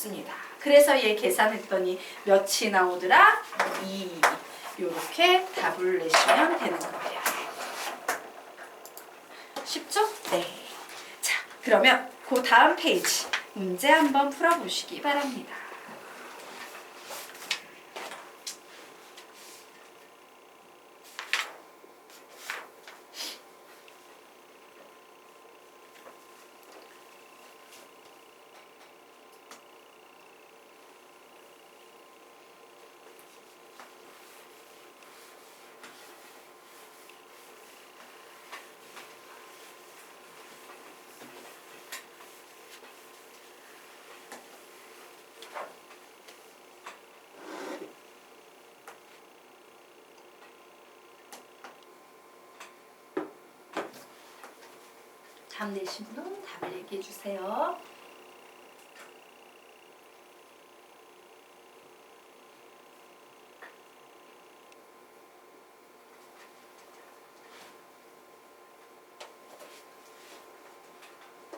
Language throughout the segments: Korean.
있습니다. 그래서 얘 계산했더니 몇이 나오더라? 2. 이렇게 답을 내시면 되는 거예요. 쉽죠? 네. 자, 그러면 그 다음 페이지 문제 한번 풀어보시기 바랍니다. 답 내신 분 답을 얘기해 주세요.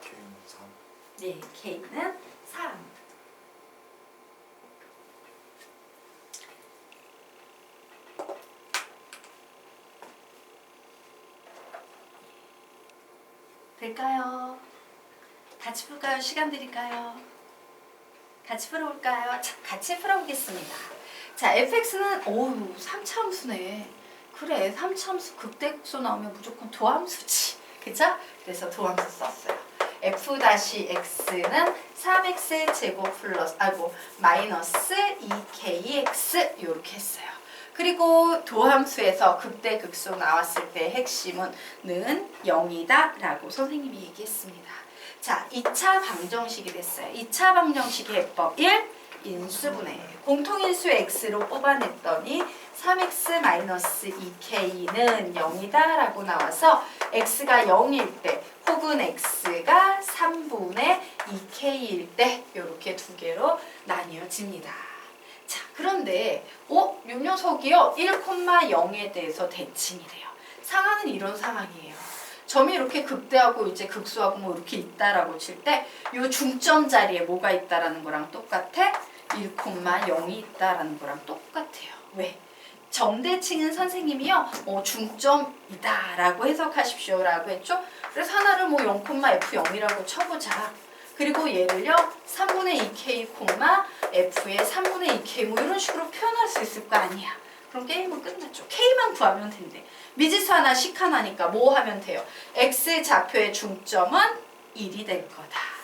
K는 3. 네, K는 3. 될까요? 같이 풀까요? 시간 드릴까요? 같이 풀어볼까요? 자, 같이 풀어보겠습니다. 자, fx는 3차함수네. 그래, 3차함수 극대극소 나오면 무조건 도함수지. 그죠? 그래서 도함수 썼어요. f-x는 3x 제곱 플러스 마이너스 2kx 이렇게 했어요. 그리고 도함수에서 극대극소 나왔을 때 핵심은 는 0이다 라고 선생님이 얘기했습니다. 자, 2차 방정식이 됐어요. 2차 방정식의 해법 1. 인수분해. 공통인수 x로 뽑아냈더니 3x-2k는 0이다 라고 나와서 x가 0일 때 혹은 x가 3분의 2k일 때 이렇게 두 개로 나뉘어집니다. 자, 그런데 요 녀석이요 1,0에 대해서 대칭이 돼요. 상황은 이런 상황이에요. 점이 이렇게 극대하고 이제 극소하고 뭐 이렇게 있다라고 칠 때 요 중점 자리에 뭐가 있다라는 거랑 똑같아? 1,0이 있다라는 거랑 똑같아요. 왜? 정대칭은 선생님이요 중점이다 라고 해석하십시오 라고 했죠. 그래서 하나를 뭐 0,f0이라고 쳐보자. 그리고 얘를요 3분의 2k, f의 3분의 2k 뭐 이런 식으로 표현할 수 있을 거 아니야. 그럼 게임은 끝났죠. k만 구하면 된대. 미지수 하나 식 하나니까 뭐 하면 돼요? x 좌표의 중점은 1이 될 거다.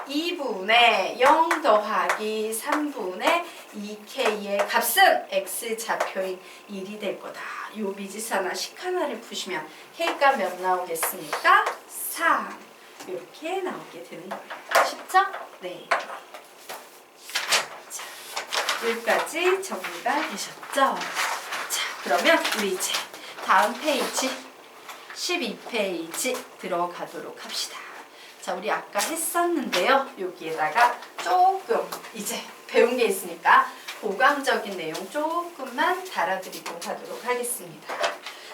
2분의 0 더하기 3분의 2k의 값은 x 좌표인 1이 될 거다. 요 미지수 하나 식 하나를 푸시면 k가 몇 나오겠습니까? 3. 이렇게 나오게 되는 거예요. 쉽죠? 네. 자, 여기까지 정리가 되셨죠? 자, 그러면 우리 이제 다음 페이지 12페이지 들어가도록 합시다. 자, 우리 아까 했었는데요. 여기에다가 조금 이제 배운 게 있으니까 보강적인 내용 조금만 달아드리고 가도록 하겠습니다.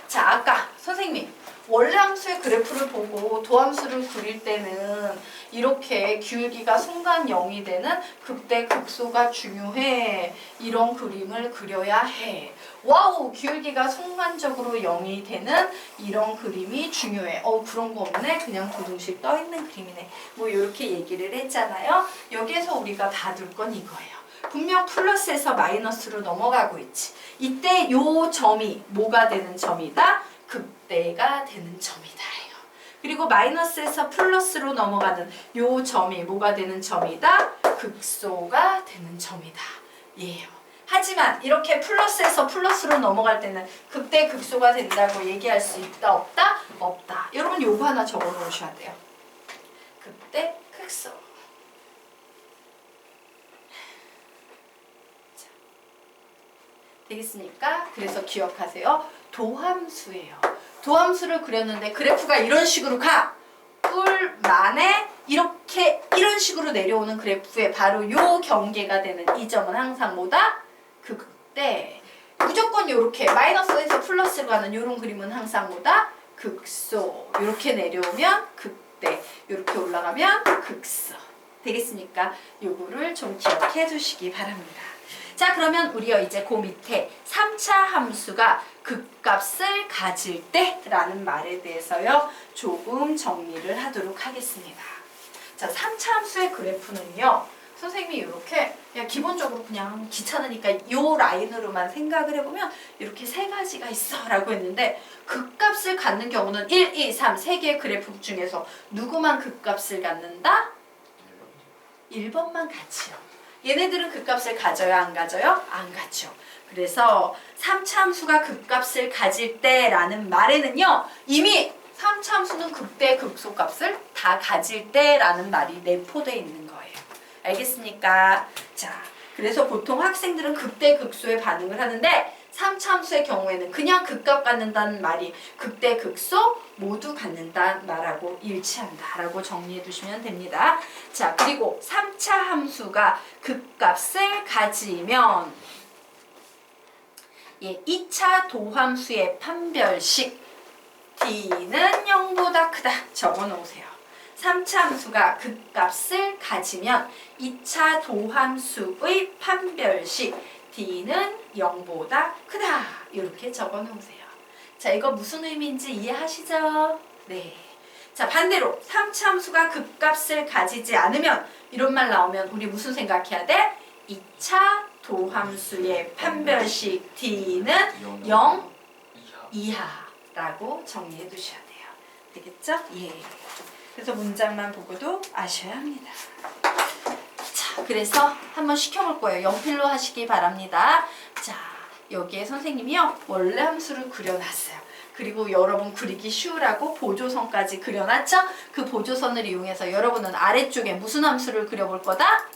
자, 아까 선생님 원래 함수의 그래프를 보고 도함수를 그릴 때는 이렇게 기울기가 순간 0이 되는 극대극소가 중요해. 이런 그림을 그려야 해. 와우, 기울기가 순간적으로 0이 되는 이런 그림이 중요해. 그런 거 없네. 그냥 두둥실 떠있는 그림이네. 뭐 이렇게 얘기를 했잖아요. 여기에서 우리가 봐둘 건 이거예요. 분명 플러스에서 마이너스로 넘어가고 있지. 이때 요 점이 뭐가 되는 점이다? 극대가 되는 점이다. 그리고 마이너스에서 플러스로 넘어가는 요 점이 뭐가 되는 점이다? 극소가 되는 점이다. 예요. 하지만 이렇게 플러스에서 플러스로 넘어갈 때는 극대 극소가 된다고 얘기할 수 있다 없다? 없다. 여러분 요거 하나 적어 놓으셔야 돼요. 극대 극소. 자, 되겠습니까? 그래서 기억하세요. 도함수예요. 도함수를 그렸는데 그래프가 이런 식으로 가. 뿔 만에 이렇게 이런 식으로 내려오는 그래프에 바로 요 경계가 되는 이 점은 항상 뭐다? 극대. 무조건 이렇게 마이너스에서 플러스로 가는 이런 그림은 항상 뭐다? 극소. 이렇게 내려오면 극대. 이렇게 올라가면 극소. 되겠습니까? 요거를 좀 기억해 두시기 바랍니다. 자, 그러면 우리요 이제 그 밑에 3차 함수가 극값을 가질 때라는 말에 대해서요 조금 정리를 하도록 하겠습니다. 자, 3차 함수의 그래프는요 선생님이 이렇게 그냥 기본적으로 그냥 귀찮으니까 요 라인으로만 생각을 해보면 이렇게 세 가지가 있어 라고 했는데 극값을 갖는 경우는 1, 2, 3 세 개의 그래프 중에서 누구만 극값을 갖는다? 1번만 같이요. 얘네들은 극값을 가져요? 안 가져요? 안 가죠. 그래서 3차 함수가 극값을 가질 때라는 말에는요 이미 3차 함수는 극대 극소값을 다 가질 때라는 말이 내포되어 있는 거예요. 알겠습니까? 자, 그래서 보통 학생들은 극대 극소에 반응을 하는데 3차 함수의 경우에는 그냥 극값 갖는다는 말이 극대 극소 모두 갖는다는 말하고 일치한다라고 정리해 두시면 됩니다. 자, 그리고 3차 함수가 극값을 가지면 2차 도함수의 판별식 D는 0보다 크다 적어 놓으세요. 3차 함수가 극값을 가지면 2차 도함수의 판별식 D는 0보다 크다 이렇게 적어 놓으세요. 자, 이거 무슨 의미인지 이해하시죠? 네. 자, 반대로 3차 함수가 극값을 가지지 않으면 이런 말 나오면 우리 무슨 생각해야 돼? 2차 도함수의 판별식 D는 0 이하라고 정리해 두셔야 돼요. 되겠죠? 예. 그래서 문장만 보고도 아셔야 합니다. 자, 그래서 한번 시켜볼 거예요. 연필로 하시기 바랍니다. 자, 여기에 선생님이요 원래 함수를 그려놨어요. 그리고 여러분 그리기 쉬우라고 보조선까지 그려놨죠? 그 보조선을 이용해서 여러분은 아래쪽에 무슨 함수를 그려볼 거다?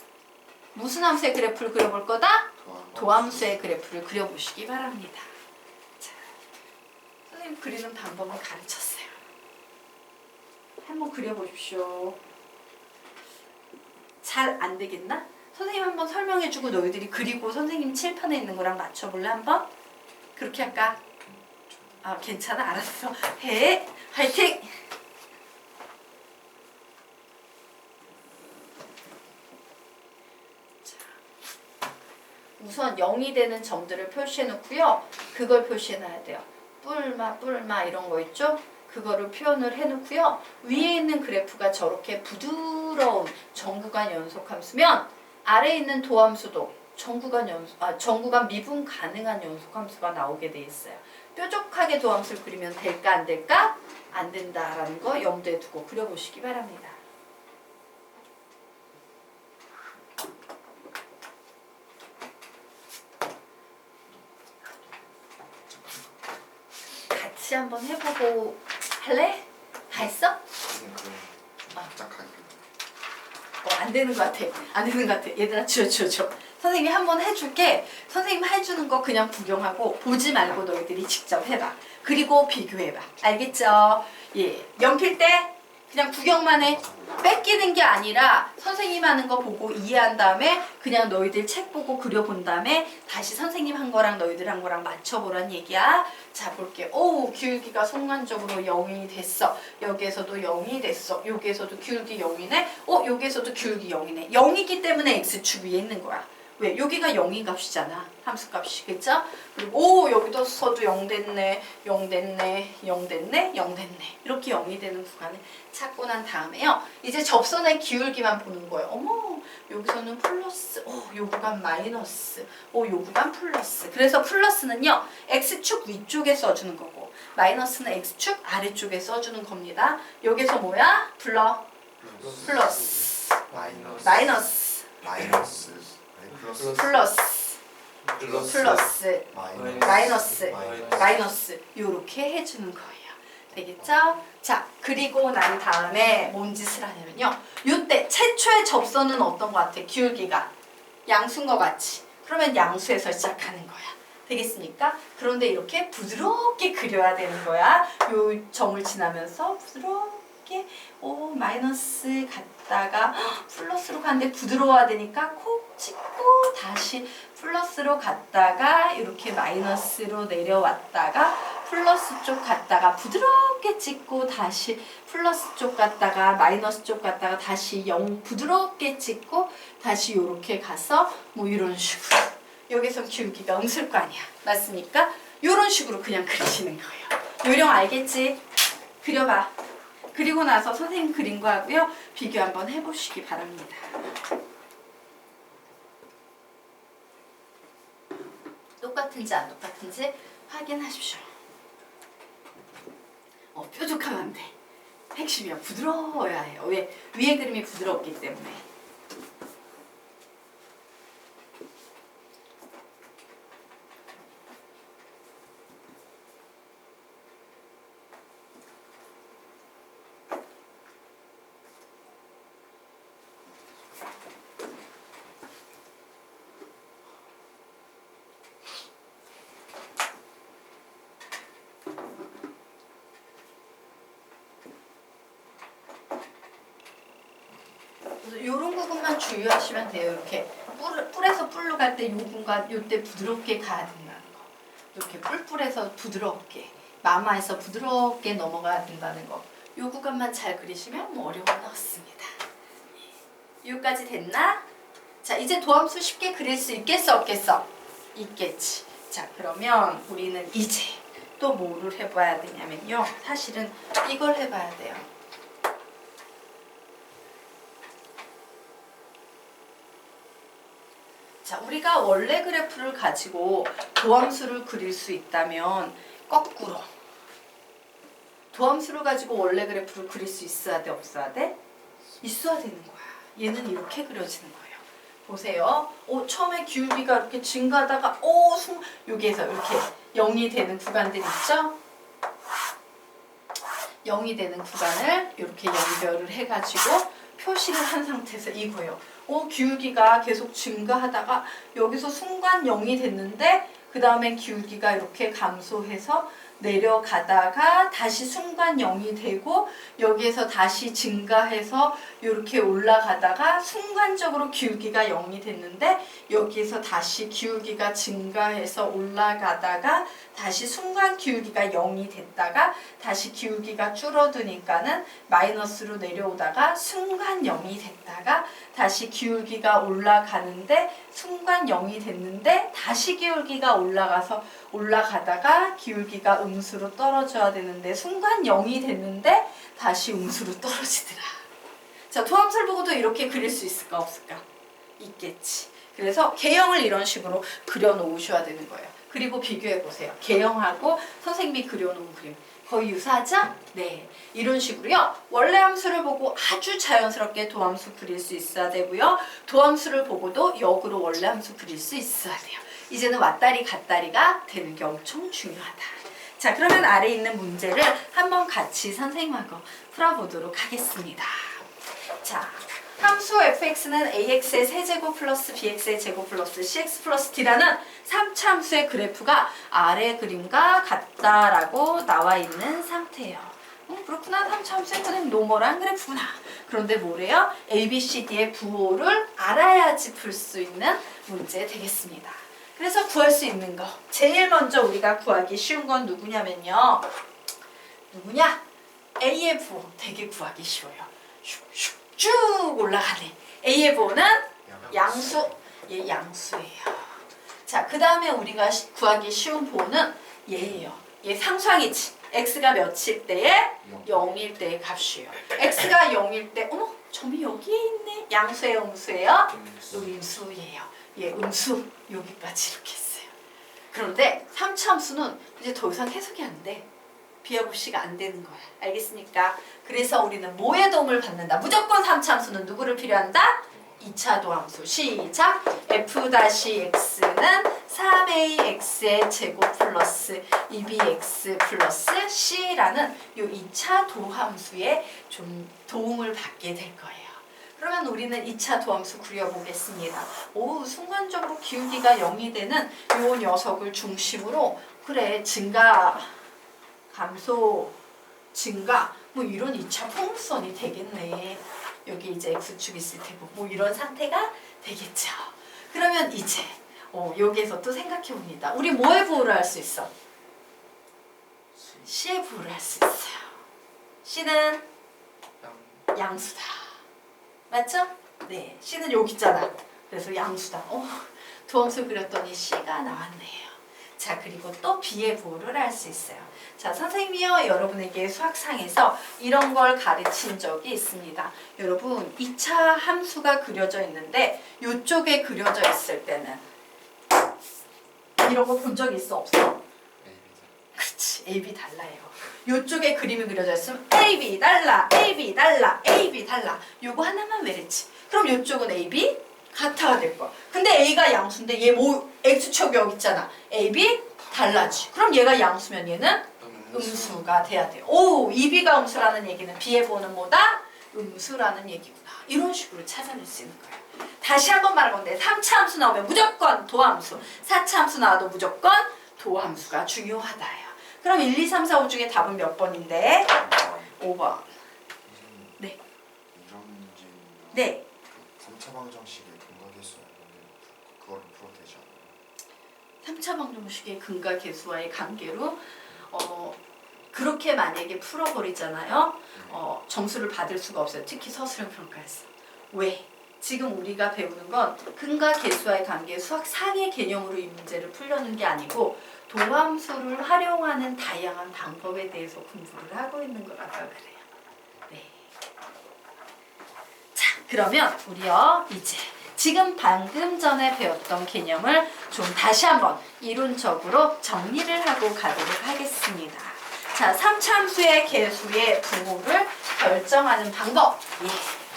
무슨 함수의 그래프를 그려볼 거다? 도함수의 그래프를 그려보시기 바랍니다. 자, 선생님 그리는 방법을 가르쳤어요. 한번 그려보십시오. 잘 안 되겠나? 선생님 한번 설명해주고 너희들이 그리고 선생님 칠판에 있는 거랑 맞춰볼래 한번? 그렇게 할까? 아, 괜찮아? 알았어. 해! 화이팅! 자, 우선 0이 되는 점들을 표시해 놓고요. 그걸 표시해 놔야 돼요. 뿔마 이런 거 있죠? 그거를 표현을 해놓고요. 위에 있는 그래프가 저렇게 부드러운 정구간 연속함수면 아래에 있는 도함수도 정구간 미분 가능한 연속함수가 나오게 돼 있어요. 뾰족하게 도함수를 그리면 될까 안 될까? 안 된다라는 거 염두에 두고 그려보시기 바랍니다. 같이 한번 해보고 할래? 다 했어? 안 되는 것 같아. 안 되는 것 같아. 얘들아 줘. 선생님이 한번 해줄게. 선생님 해주는 거 그냥 구경하고 보지 말고 너희들이 직접 해봐. 그리고 비교해봐. 알겠죠? 예, 연필 때 그냥 구경만 해. 뺏기는 게 아니라 선생님 하는 거 보고 이해한 다음에 그냥 너희들 책 보고 그려본 다음에 다시 선생님 한 거랑 너희들 한 거랑 맞춰보란 얘기야. 자, 볼게. 오, 기울기가 순간적으로 0이 됐어. 여기에서도 0이 됐어. 여기에서도 기울기 0이네. 여기에서도 기울기 0이네. 0이기 때문에 x축 위에 있는 거야. 왜? 여기가 0인 값이잖아. 함수값이. 그쵸? 그리고 여기도 서도 0 됐네. 0 됐네. 0 됐네. 0 됐네. 이렇게 0이 되는 구간을 찾고 난 다음에요. 이제 접선의 기울기만 보는 거예요. 어머, 여기서는 플러스. 요 구간 마이너스. 요 구간 플러스. 그래서 플러스는요. x축 위쪽에 써주는 거고 마이너스는 x축 아래쪽에 써주는 겁니다. 여기서 뭐야? 불러. 플러스. 마이너스. 플러스 마이너스 요렇게 해주는 거예요. 되겠죠? 자, 그리고 난 다음에 뭔 짓을 하냐면요. 요때 최초의 접선은 어떤 것 같아? 기울기가 양수인 것 같지? 그러면 양수에서 시작하는 거야. 되겠습니까? 그런데 이렇게 부드럽게 그려야 되는 거야. 요 점을 지나면서 부드럽게 마이너스 갔다가 플러스로 가는데 부드러워야 되니까 콕 찍고 다시 플러스로 갔다가 이렇게 마이너스로 내려왔다가 플러스 쪽 갔다가 부드럽게 찍고 다시 플러스 쪽 갔다가 마이너스 쪽 갔다가 다시 0 부드럽게 찍고 다시 요렇게 가서 뭐 이런 식으로 여기서 기울기가 음수일 거 아니야. 맞습니까? 요런 식으로 그냥 그리시는 거예요. 요령 알겠지? 그려봐. 그리고 나서 선생님 그린 거 하고요. 비교 한번 해보시기 바랍니다. 똑같은지 안 똑같은지 확인하십시오. 뾰족하면 안 돼. 핵심이야. 부드러워야 해요. 왜? 위에 그림이 부드럽기 때문에. 요런 부분만 주의하시면 돼요. 이렇게 뿔에서 뿔로 갈 때 요 공간 요때 부드럽게 가야 된다는 거. 이렇게 뿔에서 부드럽게 마마에서 부드럽게 넘어가야 된다는 거. 요 구간만 잘 그리시면 뭐 어려운 건 없습니다. 여기까지 됐나? 자, 이제 도함수 쉽게 그릴 수 있겠어 없겠어? 있겠지. 자, 그러면 우리는 이제 또 뭐를 해봐야 되냐면요. 사실은 이걸 해봐야 돼요. 자, 우리가 원래 그래프를 가지고 도함수를 그릴 수 있다면 거꾸로 도함수를 가지고 원래 그래프를 그릴 수 있어야 돼 없어야 돼? 있어야 되는 거야. 얘는 이렇게 그려지는 거예요. 보세요. 처음에 기울기가 이렇게 증가하다가 여기에서 이렇게 0이 되는 구간들 있죠? 0이 되는 구간을 이렇게 연결을 해가지고 표시를 한 상태에서 이거예요. 기울기가 계속 증가하다가 여기서 순간 0이 됐는데 그 다음에 기울기가 이렇게 감소해서 내려가다가 다시 순간 0이 되고 여기에서 다시 증가해서 이렇게 올라가다가 순간적으로 기울기가 0이 됐는데 여기에서 다시 기울기가 증가해서 올라가다가 다시 순간 기울기가 0이 됐다가 다시 기울기가 줄어드니까는 마이너스로 내려오다가 순간 0이 됐다가 다시 기울기가 올라가는데 순간 0이 됐는데 다시 기울기가 올라가다가 기울기가 음수로 떨어져야 되는데 순간 0이 됐는데 다시 음수로 떨어지더라. 자, 도함수를 보고도 이렇게 그릴 수 있을까 없을까? 있겠지. 그래서 개형을 이런 식으로 그려놓으셔야 되는 거예요. 그리고 비교해보세요. 개형하고 선생님이 그려놓은 그림 거의 유사하죠? 네, 이런 식으로요. 원래 함수를 보고 아주 자연스럽게 도함수 그릴 수 있어야 되고요. 도함수를 보고도 역으로 원래 함수 그릴 수 있어야 돼요. 이제는 왔다리 갔다리가 되는 게 엄청 중요하다. 자, 그러면 아래에 있는 문제를 한번 같이 선생님하고 풀어보도록 하겠습니다. 자, 함수 fx는 ax의 세제곱 플러스 bx의 제곱 플러스 cx 플러스 d라는 3차 함수의 그래프가 아래 그림과 같다라고 나와 있는 상태예요. 그렇구나. 3차 함수의 그림 노멀한 그래프구나. 그런데 뭐래요? a, b, c, d의 부호를 알아야지 풀 수 있는 문제 되겠습니다. 그래서 구할 수 있는 거 제일 먼저 우리가 구하기 쉬운 건 누구냐면요. 누구냐? a의 부호 되게 구하기 쉬워요. 슉슉 쭉 올라가네. A의 부호는 양수. 얘 양수예요. 자, 그 다음에 우리가 구하기 쉬운 부호는 얘예요. 얘 상수항이지. x가 몇일 때에 0일 때의 값이에요. x가 0일 때 어머 점이 여기에 있네. 양수예요 음수예요? 음수예요. 얘 음수 여기까지 이렇게 했어요. 그런데 3차 함수는 이제 더 이상 해석이 안 돼. B하고 C가 안 되는 거야. 알겠습니까? 그래서 우리는 뭐의 도움을 받는다? 무조건 3차 함수는 누구를 필요한다? 2차 도함수. 시작! f-x는 3ax의 제곱 플러스 2bx 플러스 c라는 이 2차 도함수에 좀 도움을 받게 될 거예요. 그러면 우리는 2차 도함수 그려보겠습니다. 순간적으로 기울기가 0이 되는 이 녀석을 중심으로 그래 증가 감소, 증가 뭐 이런 2차 포물선이 되겠네. 여기 이제 x축 있을 테고 뭐 이런 상태가 되겠죠. 그러면 이제 여기에서 또 생각해 봅니다. 우리 뭐의 부호를 할 수 있어? C의 부호를 할 수 있어요. C는 양수다. 맞죠? 네, C는 여기 있잖아. 그래서 양수다. 두함수 그렸더니 C가 나왔네요. 자, 그리고 또 B의 부호를 할 수 있어요. 자, 선생님이요, 여러분에게 수학상에서 이런 걸 가르친 적이 있습니다. 여러분, 2차 함수가 그려져 있는데 이쪽에 그려져 있을 때는 이런 거 본 적 있어? 없어? 그치, AB 달라요. 이쪽에 그림이 그려져 있으면 AB 달라, AB 달라, AB 달라. 요거 하나만 외랬지. 그럼 이쪽은 AB 같아야 될 거야. 근데 A가 양수인데 얘 뭐 X축 여기 있잖아. AB 달라지. 그럼 얘가 양수면 얘는 음수가 돼야 돼요. 오, 2B가 음수라는 얘기는 B의 부호는 뭐다? 음수라는 얘기구나. 이런 식으로 찾아낼 수 있는 거예요. 다시 한번 말할 건데 3차 함수 나오면 무조건 도함수, 4차 함수 나와도 무조건 도함수가 중요하다요. 그럼 1, 2, 3, 4, 5 중에 답은 몇 번인데? 5번. 네. 이런 문제는 네. 3차 방정식의 근각계수였는데 그거를 풀어도 되지 않나요? 3차 방정식의 근과 계수와의 관계로 그렇게 만약에 풀어버리잖아요. 점수를 받을 수가 없어요. 특히 서술형 평가에서. 왜? 지금 우리가 배우는 건 근과 계수와의 관계 수학상의 개념으로 이 문제를 풀려는 게 아니고 도함수를 활용하는 다양한 방법에 대해서 공부를 하고 있는 거라서 그래요. 네. 자, 그러면 우리요 이제 지금 방금 전에 배웠던 개념을 좀 다시 한번 이론적으로 정리를 하고 가도록 하겠습니다. 자, 3참수의 계수의 부호를 결정하는 방법. 예,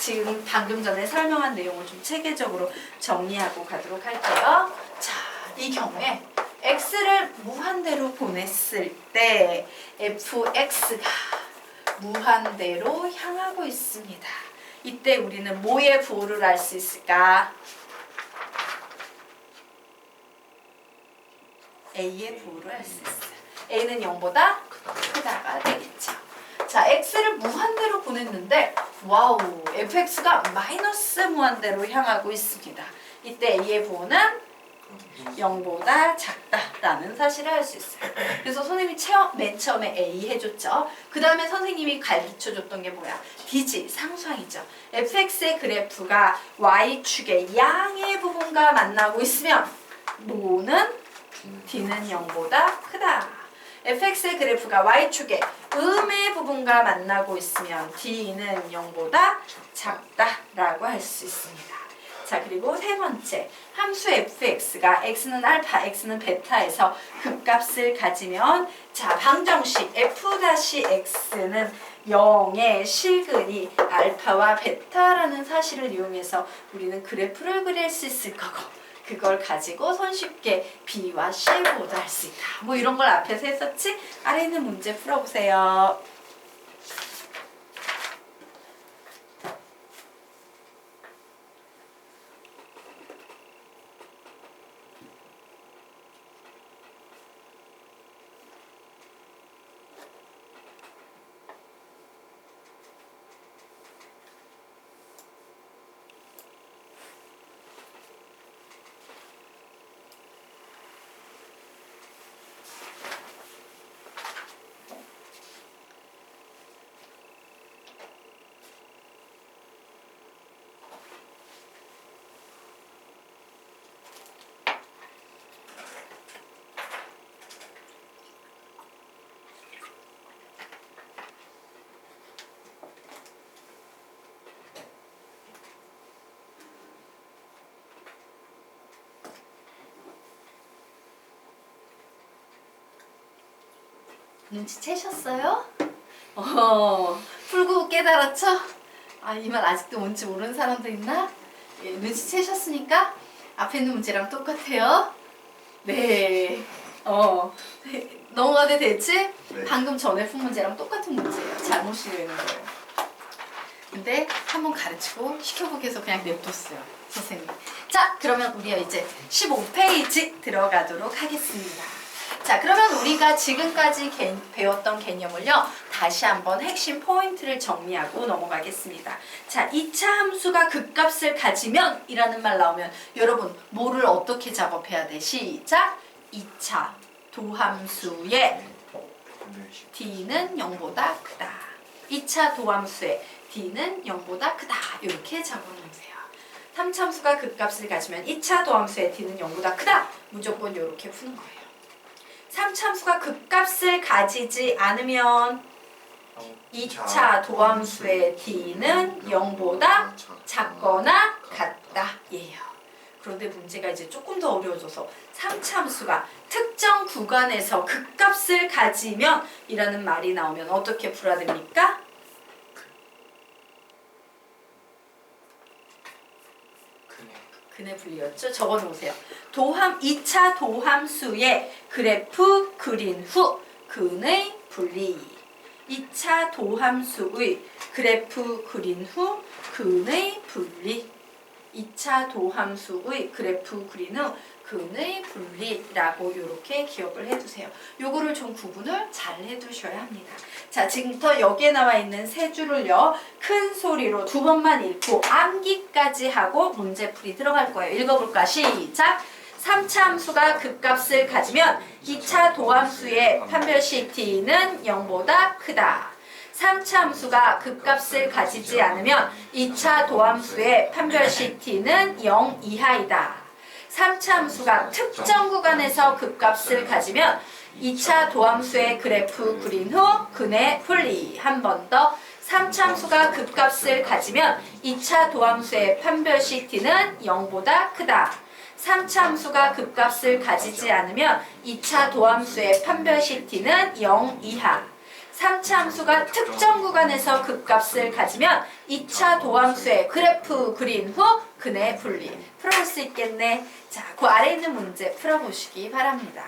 지금 방금 전에 설명한 내용을 좀 체계적으로 정리하고 가도록 할게요. 자, 이 경우에 x를 무한대로 보냈을 때 fx가 무한대로 향하고 있습니다. 이때 우리는 뭐의 부호를 알 수 있을까? a의 부호를 알 수 있어요. a는 0보다 크다가 되겠죠. 자, x를 무한대로 보냈는데 와우, fx가 마이너스 무한대로 향하고 있습니다. 이때 a의 부호는 0보다 작다라는 사실을 알 수 있어요. 그래서 선생님이 맨 처음에 A 해줬죠. 그 다음에 선생님이 가르쳐줬던 게 뭐야? D지, 상수항이죠. fx의 그래프가 y축의 양의 부분과 만나고 있으면 뭐는? D는 0보다 크다. fx의 그래프가 y축의 음의 부분과 만나고 있으면 D는 0보다 작다라고 할 수 있습니다. 자, 그리고 세 번째, 함수 fx가 x는 알파, x는 베타에서 극값을 가지면 자, 방정식 f-x는 0의 실근이 알파와 베타라는 사실을 이용해서 우리는 그래프를 그릴 수 있을 거고 그걸 가지고 손쉽게 b와 c의 부호도 할 수 있다. 뭐 이런 걸 앞에서 했었지? 아래 있는 문제 풀어보세요. 눈치채셨어요? 풀고 깨달았죠? 아, 이 말 아직도 뭔지 모르는 사람도 있나? 예, 눈치채셨으니까 앞에 있는 문제랑 똑같아요. 네. 넘어가도 되지? 네. 방금 전에 푼 문제랑 똑같은 문제예요. 잘못이 되는 거예요. 근데 한번 가르치고 시켜보기 위해서 그냥 냅뒀어요, 선생님. 자, 그러면 우리가 이제 15페이지 들어가도록 하겠습니다. 자, 그러면 우리가 지금까지 배웠던 개념을요, 다시 한번 핵심 포인트를 정리하고 넘어가겠습니다. 자, 2차 함수가 극값을 가지면 이라는 말 나오면 여러분 뭐를 어떻게 작업해야 돼? 시작! 2차 도함수의 판별식 D는 0보다 크다. 2차 도함수의 D는 0보다 크다. 이렇게 적어놓으세요. 3참수가 극값을 가지면 2차 도함수의 D는 0보다 크다. 무조건 이렇게 푸는 거예요. 3참수가 극값을 가지지 않으면 2차 도함수의 D는 0보다 작거나 같다. 예요. 그런데 문제가 이제 조금 더 어려워져서 3참수가 특정 구간에서 극값을 가지면 이라는 말이 나오면 어떻게 풀어야 됩니까? 근의 분리였죠? 적어놓으세요. 2차 도함수의 그래프 그린 후 근의 분리. 2차 도함수의 그래프 그린 후 근의 분리. 2차 도함수의 그래프 그린 후 근의 분리라고 이렇게 기억을 해두세요. 요거를 좀 구분을 잘 해두셔야 합니다. 자, 지금부터 여기에 나와 있는 세 줄을요. 큰 소리로 2번만 읽고 암기까지 하고 문제풀이 들어갈 거예요. 읽어볼까? 시작! 3차 함수가 극값을 가지면 2차 도함수의 판별식 D는 0보다 크다. 3차 함수가 극값을 가지지 않으면 2차 도함수의 판별식 D는 0 이하이다. 3차 함수가 특정 구간에서 극값을 가지면 2차 도함수의 그래프 그린 후 근의 분리. 한 번 더. 3차 함수가 극값을 가지면 2차 도함수의 판별식 D는 0보다 크다. 3차 함수가 극값을 가지지 않으면 2차 도함수의 판별식 D는 0 이하. 3차 함수가 특정 구간에서 극값을 가지면 2차 도함수의 그래프 그린 후 근의 분리. 풀어볼 수 있겠네. 자, 그 아래에 있는 문제 풀어보시기 바랍니다.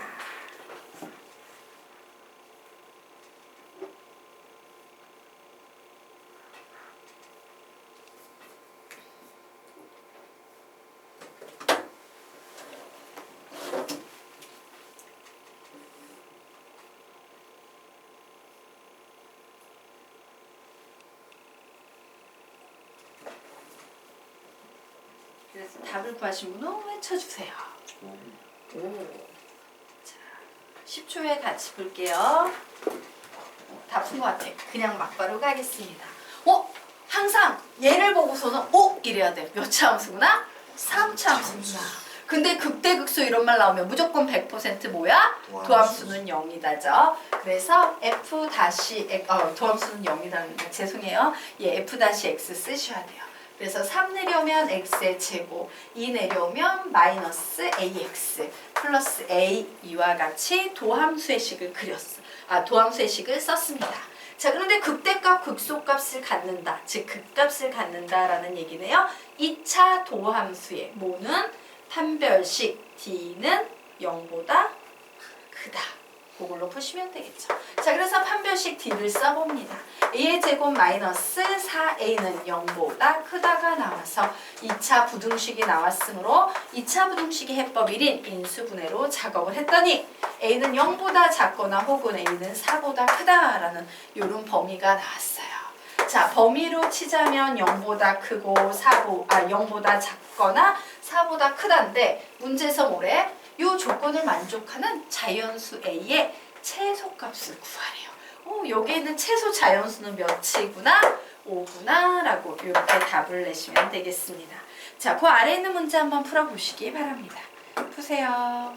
그래서 답을 구하신 분은 외쳐주세요. 오. 자, 10초에 같이 볼게요. 다 푼 것 같아. 그냥 막바로 가겠습니다. 항상 얘를 보고서는 이래야 돼. 몇 차 함수구나? 3차 함수구나. 근데 극대극소 이런 말 나오면 무조건 100% 뭐야? 도함수는 0이다죠. 그래서 도함수는 0이다는데 죄송해요. F-X 쓰셔야 돼요. 그래서 3 내려오면 x의 제곱, 2 내려오면 마이너스 ax 플러스 a 이와 같이 도함수의 식을 도함수의 식을 썼습니다. 자, 그런데 극대값, 극소값을 갖는다. 즉 극값을 갖는다라는 얘기네요. 2차 도함수의 모는 판별식 D는 0보다 크다. 그걸로 푸시면 되겠죠. 자, 그래서 판별식 D를 써봅니다. A의 제곱 마이너스 4A는 0보다 크다가 나와서 2차 부등식이 나왔으므로 2차 부등식의 해법 1인 인수분해로 작업을 했더니 A는 0보다 작거나 혹은 A는 4보다 크다라는 이런 범위가 나왔어요. 자, 범위로 치자면 0보다 크고 0보다 작거나 4보다 크다인데 문제에서 뭐래? 이 조건을 만족하는 자연수 A의 최소값을 구하래요. 여기에 있는 최소 자연수는 몇이구나? 5구나 라고 이렇게 답을 내시면 되겠습니다. 자, 그 아래에 있는 문제 한번 풀어보시기 바랍니다. 푸세요.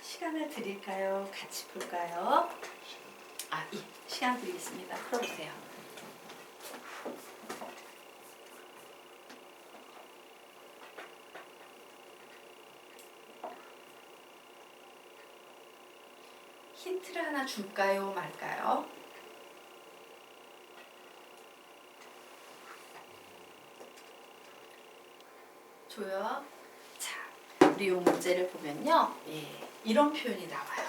시간을 드릴까요? 같이 볼까요? 시간 드리겠습니다. 풀어보세요. 힌트를 하나 줄까요? 말까요? 줘요. 자, 우리 이 문제를 보면요. 이런 표현이 나와요.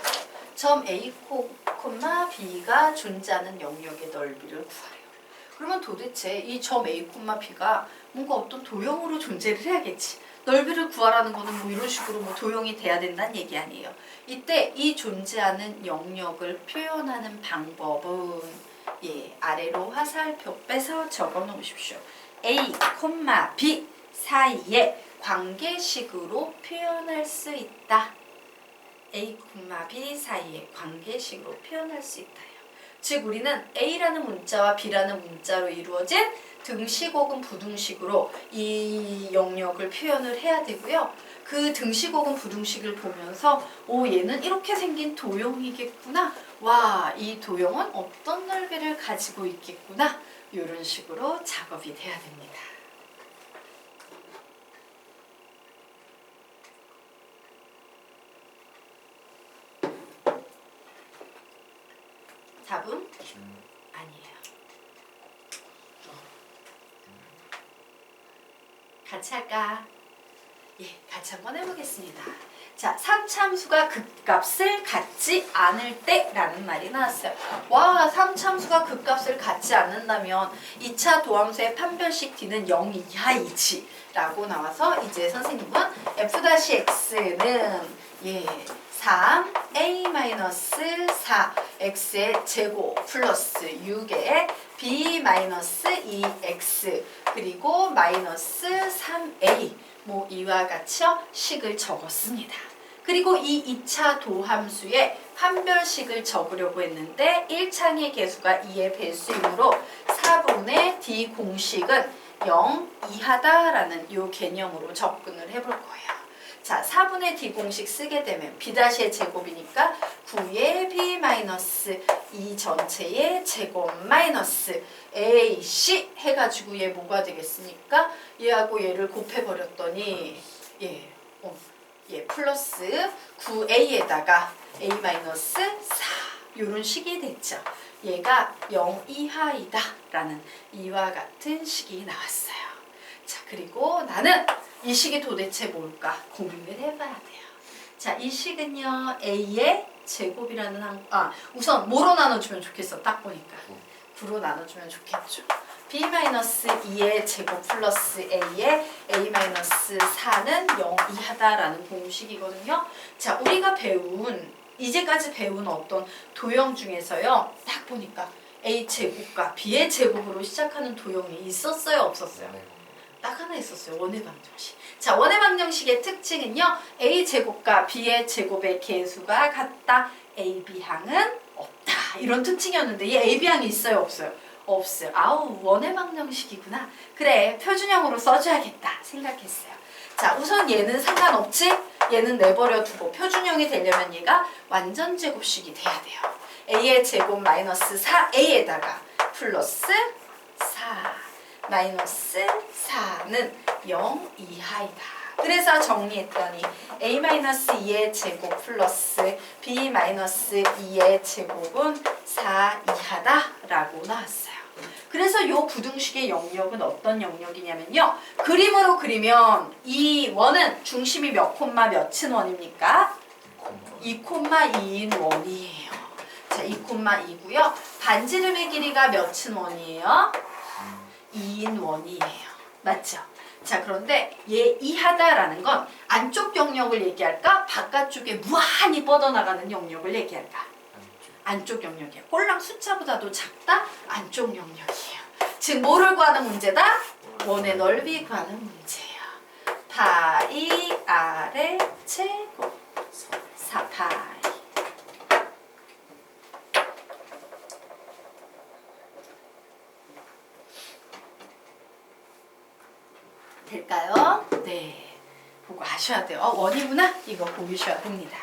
점 A, B가 존재하는 영역의 넓이를 구하래요. 그러면 도대체 이 점 A, B가 뭔가 어떤 도형으로 존재를 해야겠지. 넓이를 구하라는 거는 뭐 이런 식으로 뭐 도형이 돼야 된다는 얘기 아니에요. 이때 이 존재하는 영역을 표현하는 방법은 아래로 화살표 빼서 적어 놓으십시오. A, B 사이에 관계식으로 표현할 수 있다. A, B 사이에 관계식으로 표현할 수 있다요. 즉 우리는 A라는 문자와 B라는 문자로 이루어진 등식 혹은 부등식으로 이 영역을 표현을 해야 되고요. 그 등식 혹은 부등식을 보면서 얘는 이렇게 생긴 도형이겠구나. 와, 이 도형은 어떤 넓이를 가지고 있겠구나. 이런 식으로 작업이 돼야 됩니다. 답은? 아니에요. 같이 할까? 같이 한번 해보겠습니다. 자, 3참수가 극값을 갖지 않을 때 라는 말이 나왔어요. 와, 3참수가 극값을 갖지 않는다면 2차 도함수의 판별식 D는 0 이하이지 라고 나와서 이제 선생님은 F-X는 3A-4 X의 제곱 플러스 6의 B-2X 그리고 마이너스 3A 뭐 이와 같이요 식을 적었습니다. 그리고 이 2차 도함수의 판별식을 적으려고 했는데 1창의 개수가 2의 배수이므로 4분의 D 공식은 0 이하다라는 이 개념으로 접근을 해볼 거예요. 자, 4분의 D 공식 쓰게 되면 B-의 제곱이니까 9의 B-2 전체의 제곱 마이너스 AC 해가지고 얘 뭐가 되겠습니까? 얘하고 얘를 곱해버렸더니 플러스 9A에다가 A-4 이런 식이 됐죠. 얘가 0 이하이다 라는 이와 같은 식이 나왔어요. 자, 그리고 나는 이 식이 도대체 뭘까 고민을 해봐야 돼요. 자, 이 식은요 A의 제곱이라는 우선 뭐로 나눠주면 좋겠어? 딱 보니까 9로 나눠주면 좋겠죠. B-2의 제곱 플러스 A의 A-4는 0 이하다라는 공식이거든요. 자, 우리가 이제까지 배운 어떤 도형 중에서요 딱 보니까 A 제곱과 B의 제곱으로 시작하는 도형이 있었어요? 없었어요? 딱 하나 있었어요. 원의 방정식. 자, 원의 방정식의 특징은요. A 제곱과 B의 제곱의 개수가 같다. AB항은 없다. 이런 특징이었는데 이 AB항이 있어요? 없어요? 없어요. 원의 방정식이구나. 그래, 표준형으로 써줘야겠다 생각했어요. 자, 우선 얘는 상관없지? 얘는 내버려 두고 표준형이 되려면 얘가 완전 제곱식이 돼야 돼요. A의 제곱 마이너스 4A에다가 플러스 4 마이너스 4는 0 이하이다. 그래서 정리했더니 A-2의 제곱 플러스 B-2의 제곱은 4 이하다 라고 나왔어요. 그래서 이 부등식의 영역은 어떤 영역이냐면요. 그림으로 그리면 이 원은 중심이 몇 콤마 몇인 원입니까? 2,2인 원이에요. 자, 2,2고요. 반지름의 길이가 몇인 원이에요? 2인 원이에요. 맞죠? 자, 그런데 얘 이하다라는 건 안쪽 영역을 얘기할까? 바깥쪽에 무한히 뻗어나가는 영역을 얘기할까? 안쪽 영역이에요. 꼴랑 숫자보다도 작다? 안쪽 영역이에요. 즉 뭐를 구하는 문제다? 원의 넓이 구하는 문제예요. 파이 R의 제곱 4파이. 될까요? 네. 보고 하셔야 돼요. 원이구나? 이거 보셔야 됩니다.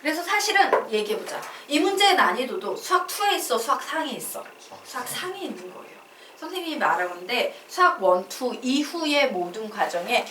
그래서 사실은 얘기해보자. 이 문제의 난이도도 수학 2에 있어, 수학 3에 있어. 수학 3에 있는 거예요. 선생님이 말하는데 수학 1, 2 이후의 모든 과정에